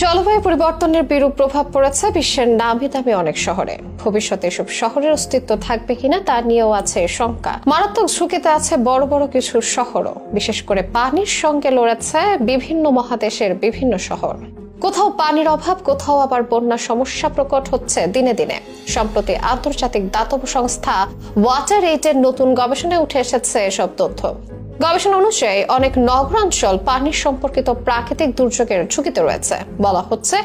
জলবায়ু পরিবর্তনের বিরূপ প্রভাব পড়েছে বিশ্বের নামি দামি অনেক শহরে। ভবিষ্যতে এসব শহরের অস্তিত্ব থাকবে কিনা তা নিয়েও আছে শঙ্কা। মারাত্মক ঝুঁকিতে আছে বড় বড় কিছু শহরও, বিশেষ করে পানির সঙ্গে লড়েছে বিভিন্ন মহাদেশের বিভিন্ন শহর। কোথাও পানির অভাব, কোথাও আবার বন্যা সমস্যা প্রকট হচ্ছে দিনে দিনে। সম্প্রতি আন্তর্জাতিক দাতব্য সংস্থা ওয়াটারএইডের নতুন গবেষণায় উঠে এসেছে এসব তথ্য। গবেষণা অনুযায়ী অনেক নগরাঞ্চল পানির সম্পর্কিত প্রাকৃতিক দুর্যোগের ঝুঁকিতে রয়েছে। বলা হচ্ছে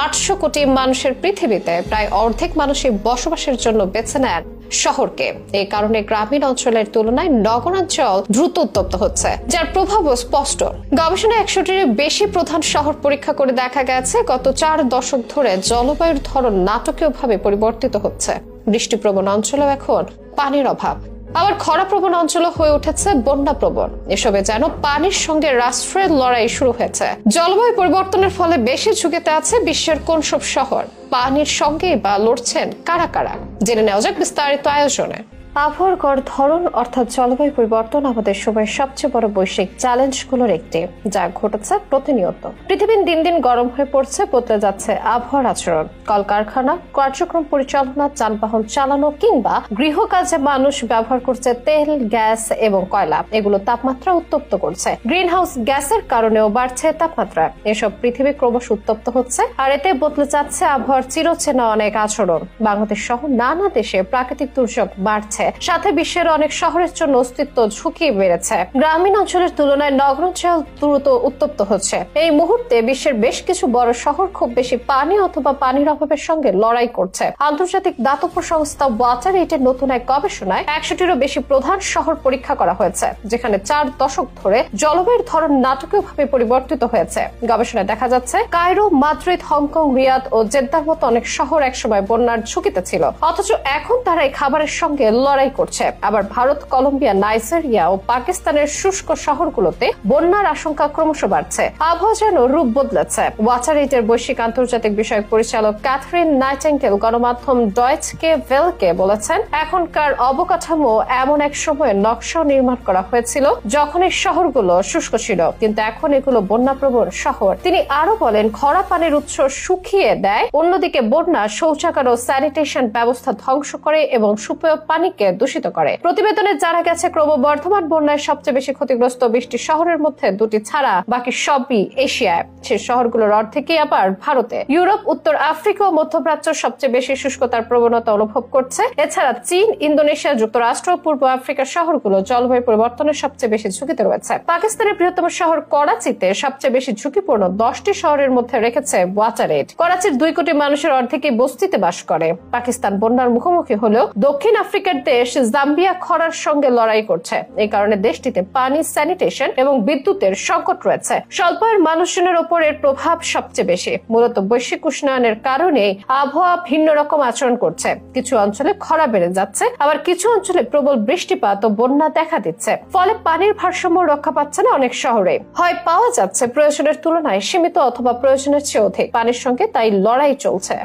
800 কোটি মানুষের পৃথিবীতে প্রায় অর্ধেক মানুষই বসবাসের জন্য বেছে নেন শহরকে। এই কারণে গ্রামীণ অঞ্চলের তুলনায় নগরাঞ্চল দ্রুত উত্তপ্ত হচ্ছে, যার প্রভাবও স্পষ্ট। গবেষণায় 100টির বেশি প্রধান শহর পরীক্ষা করে দেখা গেছে গত 4 দশক ধরে জলবায়ুর ধরন নাটকীয়ভাবে পরিবর্তিত হচ্ছে। বৃষ্টিপ্রবণ অঞ্চলেও এখন পানির অভাব, আবার খরাপ্রবণ অঞ্চল হয়ে উঠেছে বন্যাপ্রবণ। এসবে যেন পানির সঙ্গে রাষ্ট্রের লড়াই শুরু হয়েছে। জলবায়ু পরিবর্তনের ফলে বেশি ঝুঁকিতে আছে বিশ্বের কোন সব শহর, পানির সঙ্গেই বা লড়ছেন কারা কারা, জেনে নেওয়া যাক বিস্তারিত আয়োজনে। আবহাওয়ার গড় ধরন অর্থাৎ জলবায়ু পরিবর্তন আমাদের সময়ের সবচেয়ে বড় বৈশ্বিক চ্যালেঞ্জগুলোর একটি, যা ঘটেছে প্রতিনিয়ত। পৃথিবী দিন দিন গরম হয়ে পড়ছে, বদলে যাচ্ছে আবহাওয়ার আচরণ। কলকারখানা, কার্যক্রম পরিচালনা, যানবাহন চালানো কিংবা গৃহকাজে মানুষ ব্যবহার করছে তেল, গ্যাস এবং কয়লা। এগুলো তাপমাত্রা উত্তপ্ত করছে। গ্রিন হাউস গ্যাসের কারণেও বাড়ছে তাপমাত্রা। এসব পৃথিবী ক্রমশ উত্তপ্ত হচ্ছে, আর এতে বদলে যাচ্ছে আবহাওয়ার চিরচেনা অনেক আচরণ। বাংলাদেশ সহ নানা দেশে প্রাকৃতিক দুর্যোগ বাড়ছে, সাথে বিশ্বের অনেক শহরের জন্য অস্তিত্ব ঝুঁকি বেড়েছে। গ্রামীণ অঞ্চলের তুলনায় নগরাঞ্চল দ্রুত উত্তপ্ত হচ্ছে। এই মুহূর্তে বিশ্বের বেশ কিছু বড় শহর খুব বেশি পানি অথবা পানির অভাবের সঙ্গে লড়াই করছে। আন্তর্জাতিক দাতব্য সংস্থা ওয়াটারএইডের নতুন এক গবেষণায় 100টিরও বেশি প্রধান শহর পরীক্ষা করা হয়েছে, যেখানে 4 দশক ধরে জলবায়ুর ধরন নাটকীয়ভাবে পরিবর্তিত হয়েছে। গবেষণায় দেখা যাচ্ছে কায়রো, মাদ্রিদ, হংকং, রিয়াদ ও জেদ্দার মতো অনেক শহর একসময় বন্যার ঝুঁকিতে ছিল, অথচ এখন তারা এই খাবারের সঙ্গে লড়াই করছে। আবার ভারত, কলম্বিয়া, নাইজেরিয়া ও পাকিস্তানের শুষ্ক শহরগুলোতে বন্যার আশঙ্কা ক্রমশ বাড়ছে। আবহাওয়া যেন রূপ বদলেছে। ওয়াটারএইডের বৈশ্বিক আন্তর্জাতিক বিষয়ক পরিচালক ক্যাথরিন নাইটিঙ্গেল গণমাধ্যম ডয়েচকে ভেলকে বলেছেন, এখনকার অবকাঠামো এমন এক সময়ে নকশা নির্মাণ করা হয়েছিল যখন এই শহরগুলো শুষ্ক ছিল, কিন্তু এখন এগুলো বন্যাপ্রবণ শহর। তিনি আরো বলেন, খরা পানির উৎস শুকিয়ে দেয়, অন্যদিকে বন্যা শৌচাগার ও স্যানিটেশন ব্যবস্থা ধ্বংস করে এবং সুপেয় পানিকে দূষিত করে। প্রতিবেদনে জানা গেছে ক্রমবর্ধমান বন্যায় সবচেয়ে বেশি ক্ষতিগ্রস্ত 20টি শহরের মধ্যে 2টি ছাড়া বাকি সবই এশিয়ায়। সেই শহরগুলোর অর্ধেকই আবার ভারতে। ইউরোপ, উত্তর আফ্রিকা ও মধ্যপ্রাচ্য সবচেয়ে বেশি শুষ্কতার প্রবণতা অনুভব করছে। এছাড়া চীন, ইন্দোনেশিয়া, যুক্তরাষ্ট্র, পূর্ব আফ্রিকার শহরগুলো জলবায়ু পরিবর্তনের সবচেয়ে বেশি ঝুঁকিতে রয়েছে। পাকিস্তানের বৃহত্তম শহর করাচিতে সবচেয়ে বেশি ঝুঁকিপূর্ণ 10টি শহরের মধ্যে রেখেছে ওয়াটারএইড। করাচির 2 কোটি মানুষের অর্ধেকই বস্তিতে বাস করে। পাকিস্তান বন্যার মুখোমুখি হলেও দক্ষিণ আফ্রিকার দেশ জাম্বিয়া খরার সঙ্গে লড়াই করছে। এই কারণে দেশটিতে পানি, স্যানিটেশন এবং বিদ্যুতের সংকট রয়েছে। স্বল্প আয়ের মানুষজনের ওপর এর প্রভাব সবচেয়ে বেশি। মূলত বৈশ্বিক উষ্ণায়নের কারণে আবহাওয়া ভিন্ন রকম আচরণ করছে। কিছু অঞ্চলে খরা বেড়ে যাচ্ছে, আবার কিছু অঞ্চলে প্রবল বৃষ্টিপাত ও বন্যা দেখা দিচ্ছে। ফলে পানির ভারসাম্য রক্ষা পাচ্ছে না অনেক শহরে। হয় পাওয়া যাচ্ছে প্রয়োজনের তুলনায় সীমিত, অথবা প্রয়োজনের চেয়ে অধিক পানির সঙ্গে, তাই লড়াই চলছে।